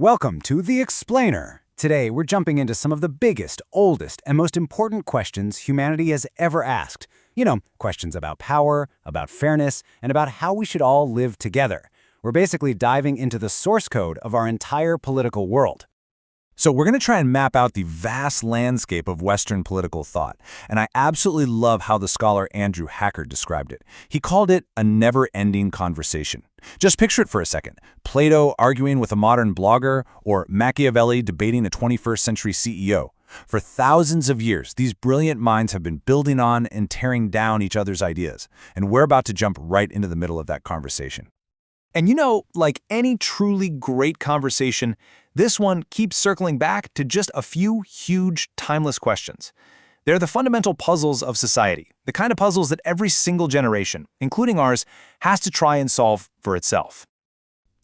Welcome to The Explainer. Today, we're jumping into some of the biggest, oldest, and most important questions humanity has ever asked. Questions about power, about fairness, and about how we should all live together. We're basically diving into the source code of our entire political world. So we're going to try and map out the vast landscape of Western political thought, and I absolutely love how the scholar Andrew Hackert described it. He called it a never-ending conversation. Just picture it for a second. Plato arguing with a modern blogger, or Machiavelli debating a 21st century CEO. For thousands of years, these brilliant minds have been building on and tearing down each other's ideas, and we're about to jump right into the middle of that conversation. And like any truly great conversation, this one keeps circling back to just a few huge, timeless questions. They're the fundamental puzzles of society, the kind of puzzles that every single generation, including ours, has to try and solve for itself.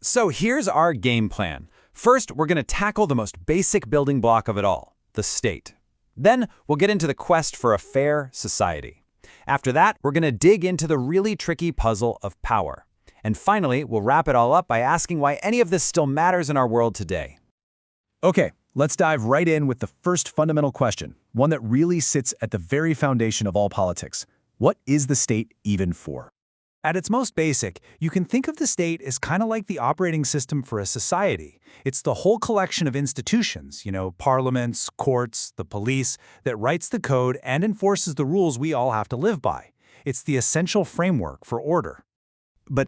So here's our game plan. First, we're going to tackle the most basic building block of it all, the state. Then, we'll get into the quest for a fair society. After that, we're going to dig into the really tricky puzzle of power. And finally, we'll wrap it all up by asking why any of this still matters in our world today. Okay, let's dive right in with the first fundamental question, one that really sits at the very foundation of all politics. What is the state even for? At its most basic, you can think of the state as kind of like the operating system for a society. It's the whole collection of institutions, parliaments, courts, the police, that writes the code and enforces the rules we all have to live by. It's the essential framework for order.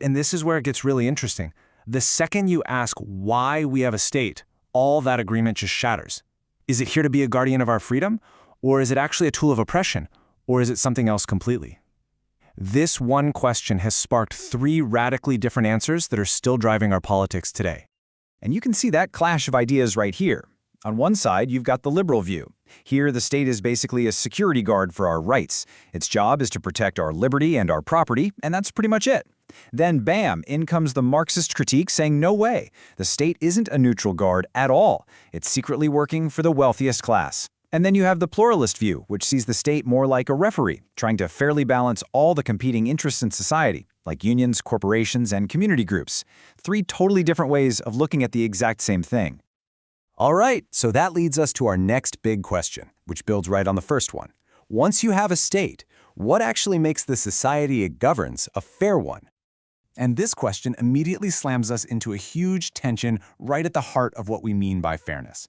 And this is where it gets really interesting. The second you ask why we have a state, all that agreement just shatters. Is it here to be a guardian of our freedom? Or is it actually a tool of oppression? Or is it something else completely? This one question has sparked three radically different answers that are still driving our politics today. And you can see that clash of ideas right here. On one side, you've got the liberal view. Here, the state is basically a security guard for our rights. Its job is to protect our liberty and our property, and that's pretty much it. Then, bam, in comes the Marxist critique saying no way. The state isn't a neutral guard at all. It's secretly working for the wealthiest class. And then you have the pluralist view, which sees the state more like a referee, trying to fairly balance all the competing interests in society, like unions, corporations, and community groups. Three totally different ways of looking at the exact same thing. All right, so that leads us to our next big question, which builds right on the first one. Once you have a state, what actually makes the society it governs a fair one? And this question immediately slams us into a huge tension right at the heart of what we mean by fairness.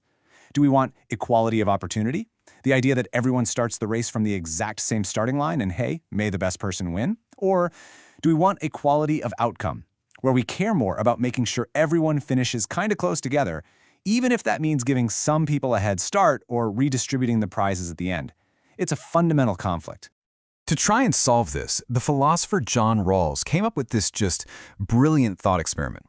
Do we want equality of opportunity? The idea that everyone starts the race from the exact same starting line and hey, may the best person win? Or do we want equality of outcome, where we care more about making sure everyone finishes kind of close together, even if that means giving some people a head start or redistributing the prizes at the end? It's a fundamental conflict. To try and solve this, the philosopher John Rawls came up with this just brilliant thought experiment.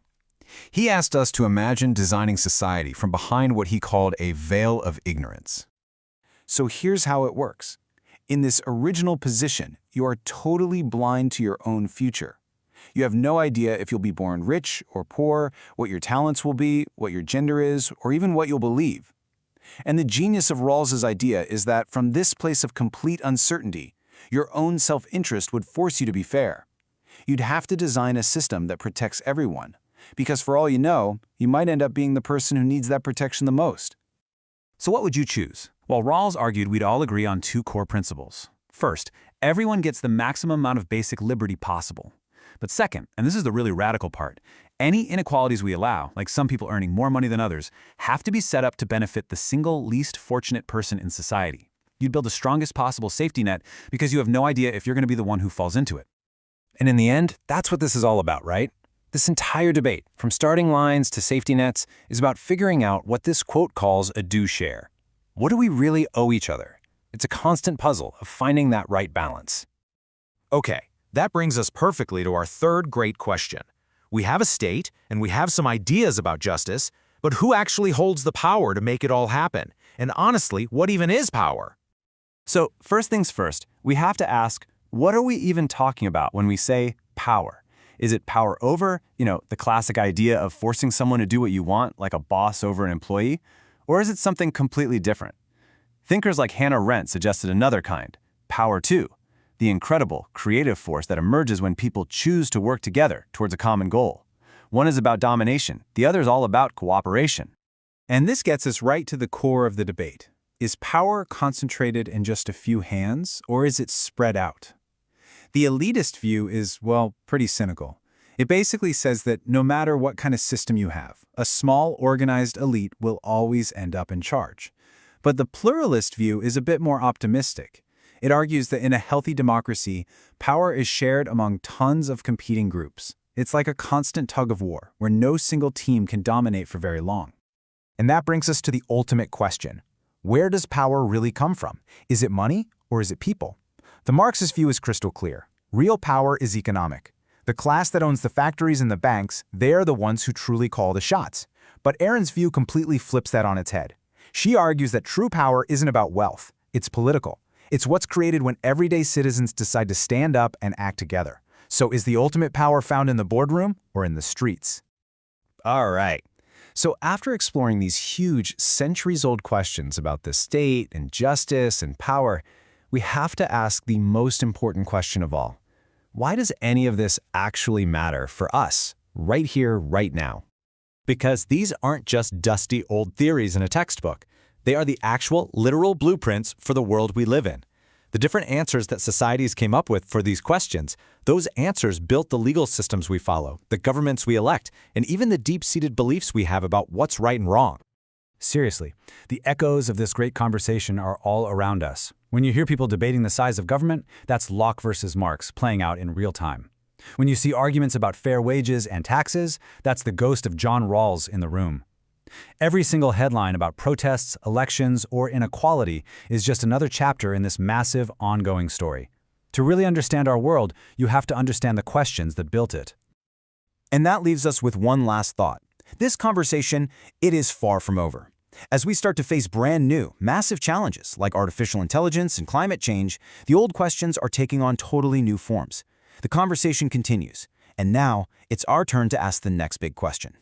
He asked us to imagine designing society from behind what he called a veil of ignorance. So here's how it works. In this original position, you are totally blind to your own future. You have no idea if you'll be born rich or poor, what your talents will be, what your gender is, or even what you'll believe. And the genius of Rawls's idea is that from this place of complete uncertainty, your own self-interest would force you to be fair. You'd have to design a system that protects everyone, because for all you know, you might end up being the person who needs that protection the most. So what would you choose? Well, Rawls argued we'd all agree on two core principles. First, everyone gets the maximum amount of basic liberty possible. But second, and this is the really radical part, any inequalities we allow, like some people earning more money than others, have to be set up to benefit the single least fortunate person in society. You'd build the strongest possible safety net because you have no idea if you're going to be the one who falls into it. And in the end, that's what this is all about, right? This entire debate, from starting lines to safety nets, is about figuring out what this quote calls a do share. What do we really owe each other? It's a constant puzzle of finding that right balance. Okay, that brings us perfectly to our third great question. We have a state, and we have some ideas about justice, but who actually holds the power to make it all happen? And honestly, what even is power? So first things first, we have to ask, what are we even talking about when we say power? Is it power over, the classic idea of forcing someone to do what you want, like a boss over an employee? Or is it something completely different? Thinkers like Hannah Arendt suggested another kind, power too, the incredible, creative force that emerges when people choose to work together towards a common goal. One is about domination, the other is all about cooperation. And this gets us right to the core of the debate. Is power concentrated in just a few hands, or is it spread out? The elitist view is, well, pretty cynical. It basically says that no matter what kind of system you have, a small, organized elite will always end up in charge. But the pluralist view is a bit more optimistic. It argues that in a healthy democracy, power is shared among tons of competing groups. It's like a constant tug of war, where no single team can dominate for very long. And that brings us to the ultimate question. Where does power really come from? Is it money or is it people? The Marxist view is crystal clear. Real power is economic. The class that owns the factories and the banks, they are the ones who truly call the shots. But Erin's view completely flips that on its head. She argues that true power isn't about wealth. It's political. It's what's created when everyday citizens decide to stand up and act together. So is the ultimate power found in the boardroom or in the streets? All right. So after exploring these huge, centuries-old questions about the state and justice and power, we have to ask the most important question of all. Why does any of this actually matter for us, right here, right now? Because these aren't just dusty old theories in a textbook. They are the actual, literal blueprints for the world we live in. The different answers that societies came up with for these questions, those answers built the legal systems we follow, the governments we elect, and even the deep-seated beliefs we have about what's right and wrong. Seriously, the echoes of this great conversation are all around us. When you hear people debating the size of government, that's Locke versus Marx playing out in real time. When you see arguments about fair wages and taxes, that's the ghost of John Rawls in the room. Every single headline about protests, elections, or inequality is just another chapter in this massive, ongoing story. To really understand our world, you have to understand the questions that built it. And that leaves us with one last thought. This conversation, it is far from over. As we start to face brand new, massive challenges like artificial intelligence and climate change, the old questions are taking on totally new forms. The conversation continues, and now it's our turn to ask the next big question.